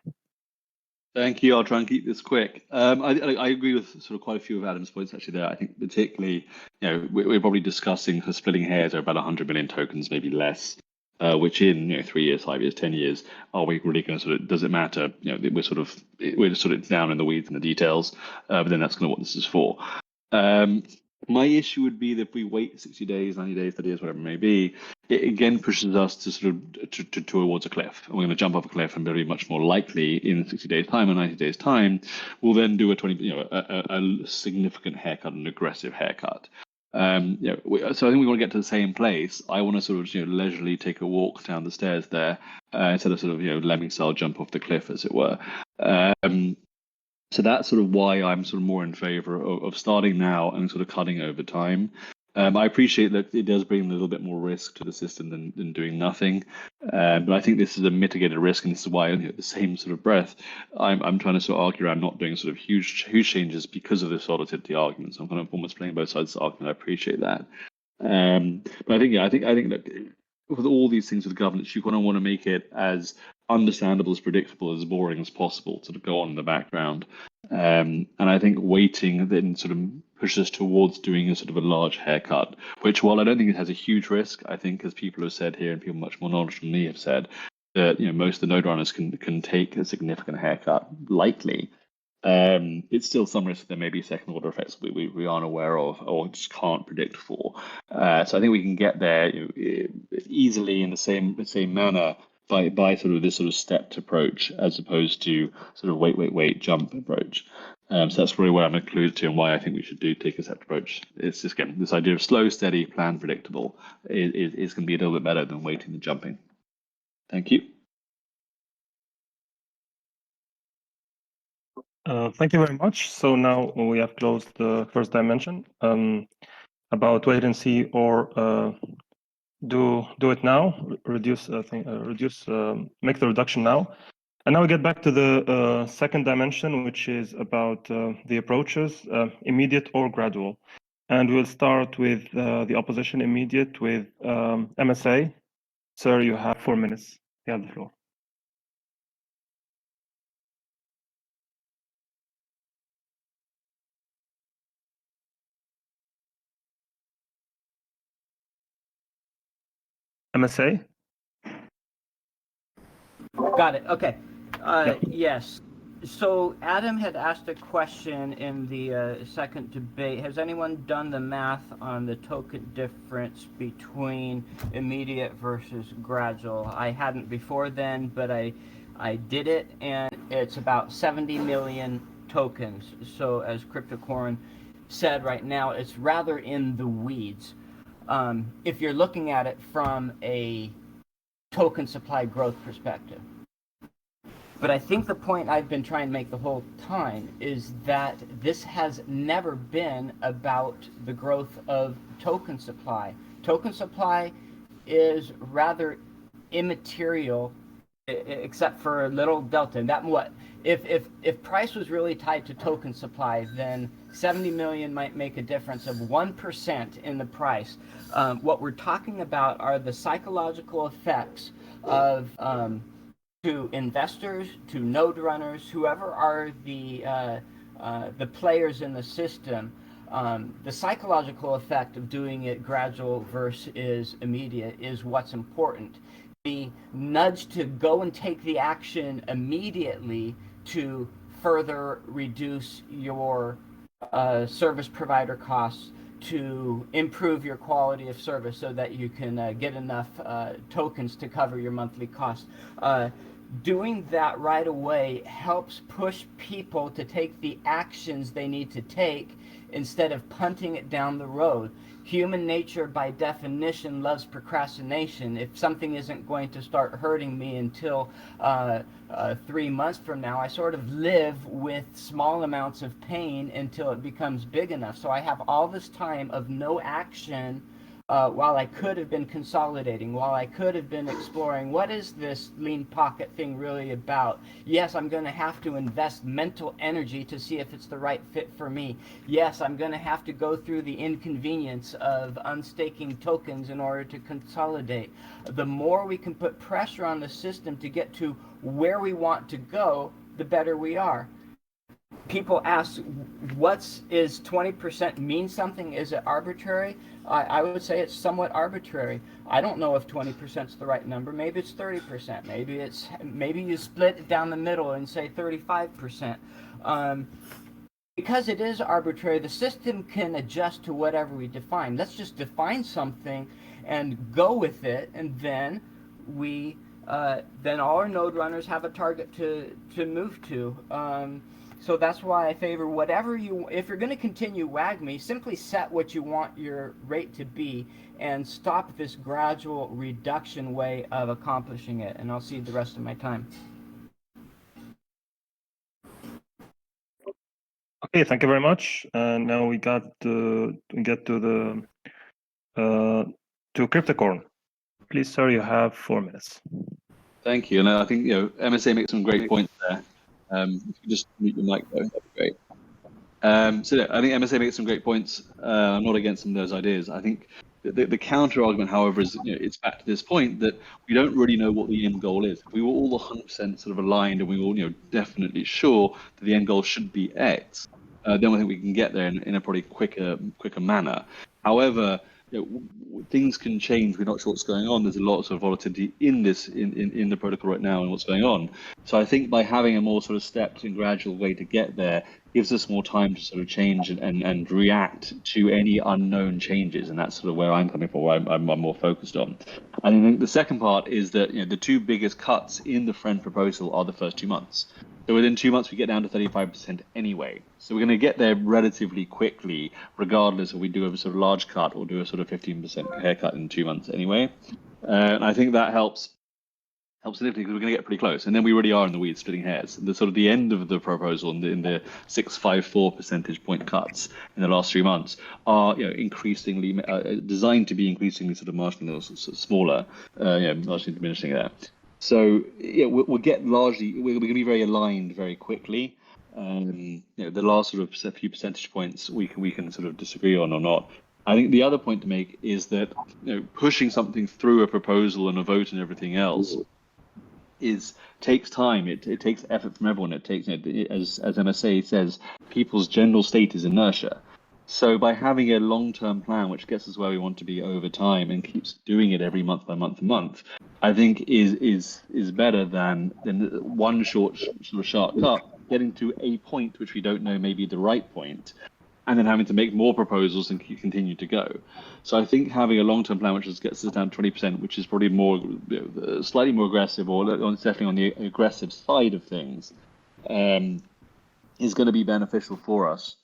Thank you. I'll try and keep this quick. I agree with sort of quite a few of Adam's points actually there. I think particularly, we're probably discussing splitting hairs are about 100 million tokens, maybe less, which in 3 years, 5 years, 10 years, are we really going to sort of, does it matter? We're sort of down in the weeds and the details, but then that's kind of what this is for. My issue would be that if we wait 60 days, 90 days, 30 days, whatever it may be, it again pushes us to sort of towards a cliff. And we're going to jump off a cliff, and very much more likely in 60 days' time or 90 days' time, we'll then do a significant haircut, an aggressive haircut. So I think we want to get to the same place. I want to sort of leisurely take a walk down the stairs there instead of sort of lemming style jump off the cliff, as it were. So that's sort of why I'm sort of more in favor of starting now and sort of cutting over time. I appreciate that it does bring a little bit more risk to the system than doing nothing, but I think this is a mitigated risk, and this is why, the same sort of breath, I'm trying to sort of argue around not doing sort of huge changes because of this volatility argument. So I'm kind of almost playing both sides of the argument. I appreciate that, but I think that with all these things with governance, you kind of want to make it as understandable, as predictable, as boring as possible to go on in the background. And I think waiting then sort of pushes us towards doing a sort of a large haircut, which, while I don't think it has a huge risk, I think, as people have said here and people much more knowledgeable than me have said, that most of the node runners can take a significant haircut, likely. It's still some risk that there may be second order effects we aren't aware of or just can't predict for. So I think we can get there easily in the same manner by sort of this sort of stepped approach, as opposed to sort of wait jump approach. So that's really what I'm included to, and why I think we should take a stepped approach. It's just, again, this idea of slow, steady, planned, predictable is going to be a little bit better than waiting and jumping. Thank you.
Thank you very much. So now we have closed the first dimension about wait and see or do it now, make the reduction now. And now we get back to the second dimension, which is about the approaches, immediate or gradual. And we'll start with the opposition immediate with MSA. Sir, you have 4 minutes. You have the floor. MSA?
Got it. Okay. Yes. So Adam had asked a question in the second debate. Has anyone done the math on the token difference between immediate versus gradual? I hadn't before then, but I did it, and it's about 70 million tokens. So as Cryptocorn said, right now it's rather in the weeds. If you're looking at it from a token supply growth perspective. But I think the point I've been trying to make the whole time is that this has never been about the growth of token supply. Token supply is rather immaterial, except for a little delta. And that what if price was really tied to token supply, then 70 million might make a difference of 1% in the price. What we're talking about are the psychological effects of to investors, to node runners, whoever are the players in the system. The psychological effect of doing it gradual versus immediate is what's important. The nudge to go and take the action immediately to further reduce your service provider costs, to improve your quality of service so that you can get enough tokens to cover your monthly costs. Doing that right away helps push people to take the actions they need to take instead of punting it down the road. Human nature, by definition, loves procrastination. If something isn't going to start hurting me until 3 months from now, I sort of live with small amounts of pain until it becomes big enough. So I have all this time of no action while I could have been consolidating, while I could have been exploring, what is this lean pocket thing really about? Yes, I'm going to have to invest mental energy to see if it's the right fit for me. Yes, I'm going to have to go through the inconvenience of unstaking tokens in order to consolidate. The more we can put pressure on the system to get to where we want to go, the better we are. People ask, is 20% mean something? Is it arbitrary? I would say it's somewhat arbitrary. I don't know if 20% is the right number. Maybe it's 30%. Maybe you split it down the middle and say 35%. Because it is arbitrary, the system can adjust to whatever we define. Let's just define something and go with it, and then then all our node runners have a target to move to. So that's why I favor whatever if you're going to continue WAGMI, simply set what you want your rate to be and stop this gradual reduction way of accomplishing it. And I'll cede the rest of my time.
Okay, thank you very much. And now we get to Cryptocorn. Please, sir, you have 4 minutes.
Thank you. And I think MSA makes some great points there. If you just mute your mic, though, that'd be great. So I think MSA makes some great points. I'm not against some of those ideas. I think the counter argument, however, is it's back to this point that we don't really know what the end goal is. If we were all 100% sort of aligned and we were all definitely sure that the end goal should be X, then I think we can get there in a probably quicker manner. However, things can change. We're not sure what's going on. There's a lot of sort of volatility in the protocol right now and what's going on. So I think by having a more sort of stepped and gradual way to get there gives us more time to sort of change and react to any unknown changes. And that's sort of where I'm coming from, where I'm more focused on. And I think the second part is that the two biggest cuts in the friend proposal are the first 2 months. So within 2 months, we get down to 35% anyway. So we're going to get there relatively quickly, regardless if we do a sort of large cut or do a sort of 15% haircut in 2 months anyway. And I think that helps significantly because we're going to get pretty close. And then we really are in the weeds, splitting hairs. The sort of the end of the proposal in the 654 percentage point cuts in the last 3 months are increasingly designed to be increasingly sort of marginally smaller, marginally diminishing there. So we'll get largely, we're going to be very aligned very quickly. The last sort of few percentage points we can sort of disagree on or not. I think the other point to make is that pushing something through a proposal and a vote and everything else takes time. It takes effort from everyone. It takes, as MSA says, people's general state is inertia. So by having a long-term plan, which gets us where we want to be over time and keeps doing it every month by month, I think is better than one short sort of sharp cut getting to a point which we don't know may be the right point, and then having to make more proposals and continue to go. So I think having a long-term plan which gets us down to 20%, which is probably more, slightly more aggressive, or definitely on the aggressive side of things, is going to be beneficial for us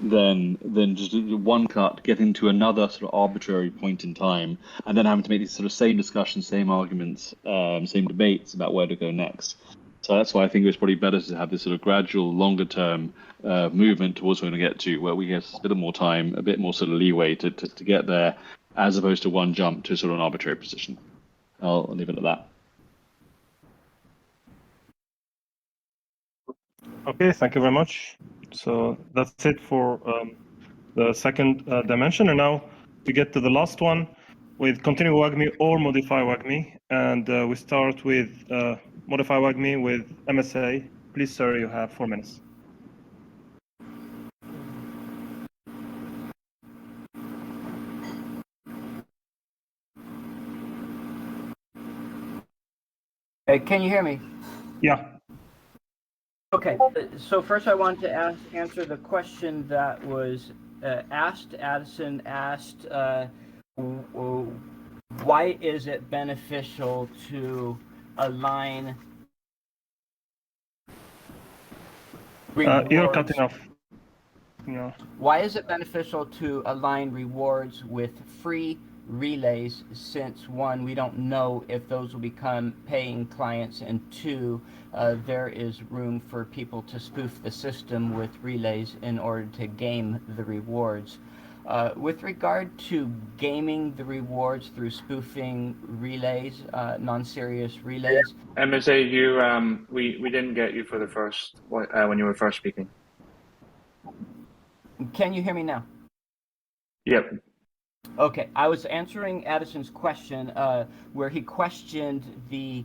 than just one cut, get into another sort of arbitrary point in time, and then having to make these sort of same discussions, same arguments, same debates about where to go next. So that's why I think it's probably better to have this sort of gradual, longer-term movement towards where we're going to get to, where we get a bit more time, a bit more sort of leeway to get there, as opposed to one jump to sort of an arbitrary position. I'll leave it at that.
Okay, thank you very much. So that's it for the second dimension. And now we get to the last one with continue WAGMI or modify WAGMI. And we start with modify WAGMI with MSA. Please, sir, you have 4 minutes.
Can you hear me?
Yeah.
Okay, so first I want to answer the question that was asked. Addison asked, why is it beneficial to align rewards?
You're cutting off. Yeah.
Why is it beneficial to align rewards with free relays, since one, we don't know if those will become paying clients, and two, there is room for people to spoof the system with relays in order to game the rewards. With regard to gaming the rewards through spoofing relays, non-serious relays.
MSA, we didn't get you for the first when you were first speaking.
Can you hear me now?
Yep.
Okay, I was answering Addison's question where he questioned the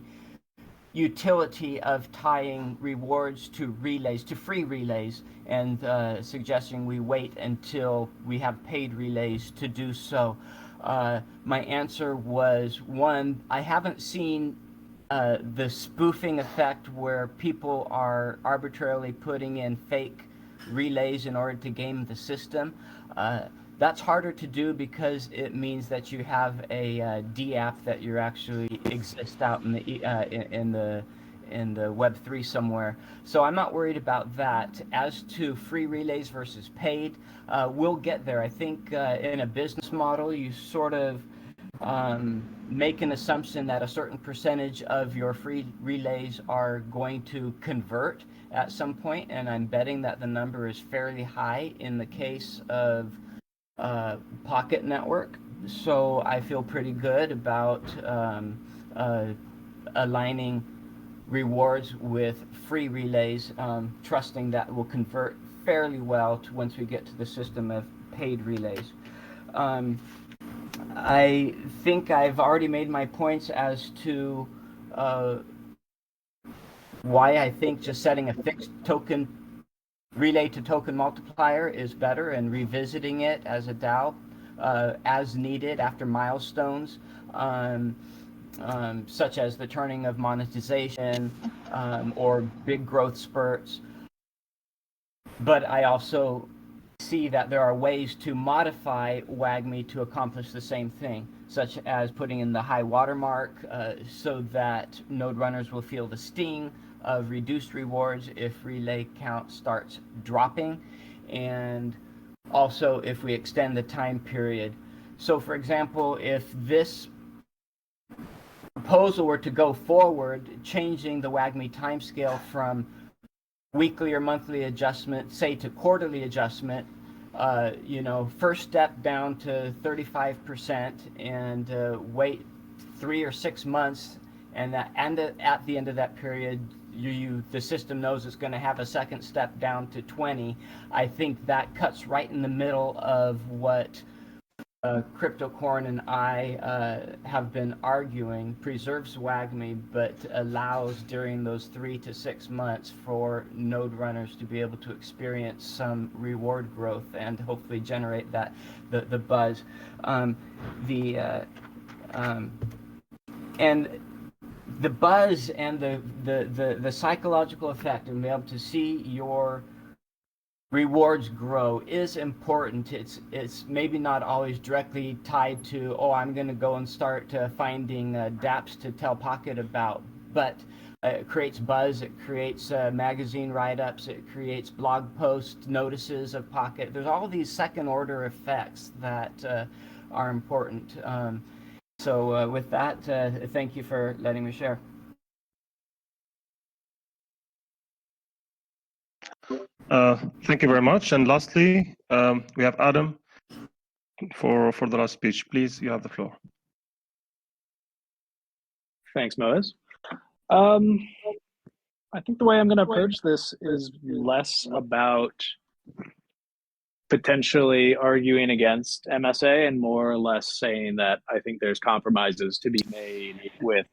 utility of tying rewards to relays, to free relays, and suggesting we wait until we have paid relays to do so. My answer was, one, I haven't seen the spoofing effect where people are arbitrarily putting in fake relays in order to game the system. That's harder to do because it means that you have a DApp that you actually exist out in the Web3 somewhere. So I'm not worried about that. As to free relays versus paid, we'll get there. I think in a business model, you sort of make an assumption that a certain percentage of your free relays are going to convert at some point, and I'm betting that the number is fairly high in the case of Pocket Network. So I feel pretty good about aligning rewards with free relays, trusting that will convert fairly well to once we get to the system of paid relays. I think I've already made my points as to why I think just setting a fixed token relay to token multiplier is better, and revisiting it as a DAO as needed after milestones, such as the turning of monetization or big growth spurts. But I also see that there are ways to modify WAGMI to accomplish the same thing, such as putting in the high watermark so that node runners will feel the sting of reduced rewards if relay count starts dropping, and also if we extend the time period. So for example, if this proposal were to go forward, changing the WAGMI timescale from weekly or monthly adjustment, say, to quarterly adjustment, first step down to 35% and wait 3 or 6 months, and at the end of that period, the system knows it's going to have a second step down to 20. I think that cuts right in the middle of what CryptoCorn and I have been arguing, preserves WAGMI, but allows during those 3 to 6 months for node runners to be able to experience some reward growth and hopefully generate the buzz. And the buzz and the psychological effect and be able to see your rewards grow is important. It's maybe not always directly tied to, oh, I'm going to go and start finding dApps to tell Pocket about, but it creates buzz, it creates magazine write-ups, it creates blog post notices of Pocket. There's all these second order effects that are important. So with that, thank you for letting me share.
Thank you very much. And lastly, we have Adam for the last speech. Please, you have the floor.
Thanks, Moez. I think the way I'm going to approach this is less about potentially arguing against MSA and more or less saying that I think there's compromises to be made with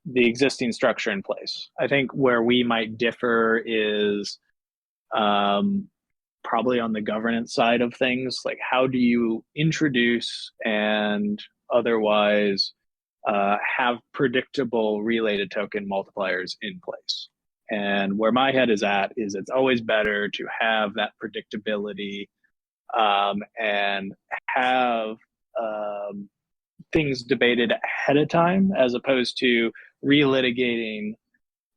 the existing structure in place. I think where we might differ is probably on the governance side of things. Like, how do you introduce and otherwise have predictable related token multipliers in place? And where my head is at is it's always better to have that predictability and have things debated ahead of time, as opposed to relitigating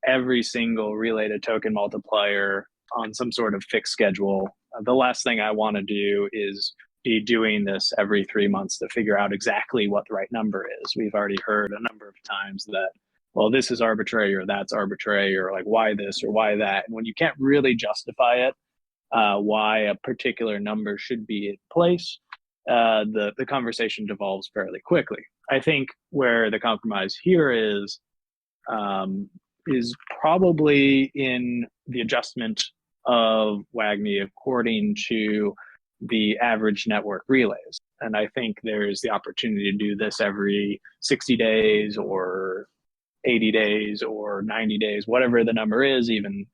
every single related token multiplier on some sort of fixed schedule. The last thing I want to do is be doing this every 3 months to figure out exactly what the right number is. We've already heard a number of times that, well, this is arbitrary or that's arbitrary, or like why this or why that. And when you can't really justify it, why a particular number should be in place, the conversation devolves fairly quickly. I think where the compromise here is probably in the adjustment of WAGMI according to the average network relays. And I think there's the opportunity to do this every 60 days or 80 days or 90 days, whatever the number is, even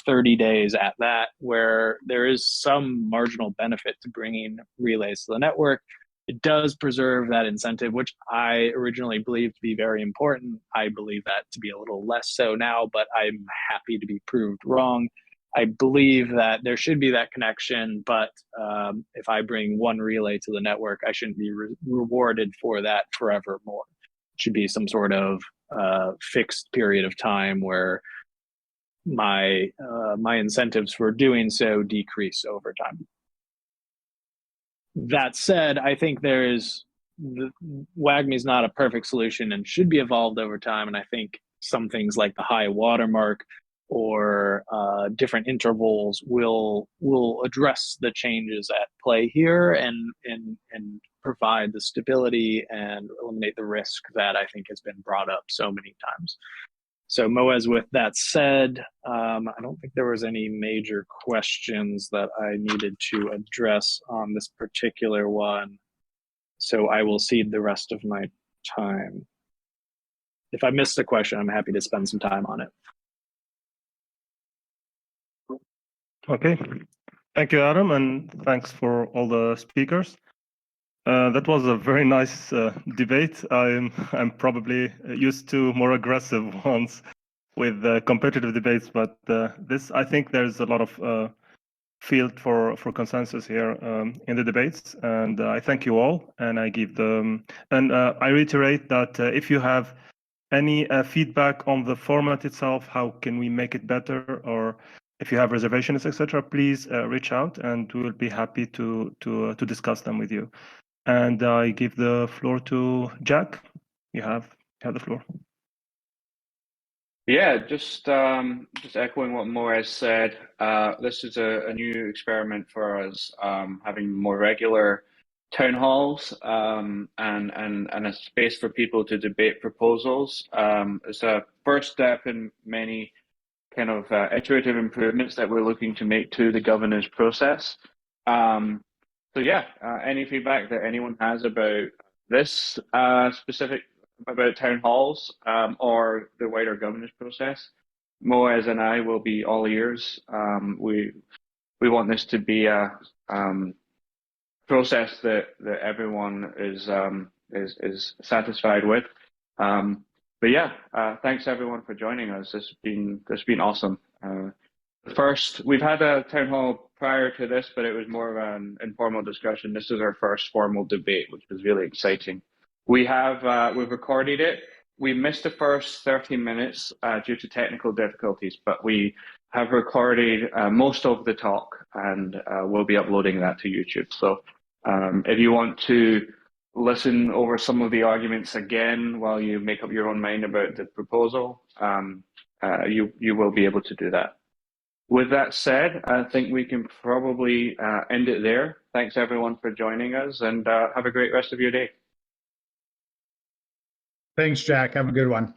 30 days at that, where there is some marginal benefit to bringing relays to the network. It does preserve that incentive, which I originally believed to be very important. I believe that to be a little less so now, but I'm happy to be proved wrong. I believe that there should be that connection, but if I bring one relay to the network, I shouldn't be rewarded for that forevermore. It should be some sort of fixed period of time where my incentives for doing so decrease over time. That said, I think WAGMI is not a perfect solution and should be evolved over time. And I think some things like the high watermark or different intervals will address the changes at play here and provide the stability and eliminate the risk that I think has been brought up so many times. So Moez, with that said, I don't think there was any major questions that I needed to address on this particular one. So I will cede the rest of my time. If I missed a question, I'm happy to spend some time on it.
Okay. Thank you, Adam, and thanks for all the speakers. That was a very nice debate. I'm probably used to more aggressive ones with competitive debates, but this, I think there's a lot of field for consensus here in the debates, and I thank you all. And I give them, and I reiterate that if you have any feedback on the format itself, how can we make it better, or if you have reservations, etc., please reach out, and we will be happy to discuss them with you. And I give the floor to Jack. You have the floor.
Yeah, just echoing what Moez said. This is a new experiment for us, having more regular town halls and a space for people to debate proposals. It's a first step in many kind of iterative improvements that we're looking to make to the governance process. So yeah, any feedback that anyone has about this specific, about town halls or the wider governance process, Moez and I will be all ears. We want this to be a process that everyone is satisfied with. But yeah, thanks everyone for joining us. This has been awesome. First, we've had a town hall prior to this, but it was more of an informal discussion. This is our first formal debate, which was really exciting. We've recorded it. We missed the first 30 minutes due to technical difficulties, but we have recorded most of the talk, and we'll be uploading that to YouTube. So if you want to listen over some of the arguments again while you make up your own mind about the proposal, you will be able to do that. With that said, I think we can probably end it there. Thanks everyone for joining us, and have a great rest of your day.
Thanks, Jack. Have a good one.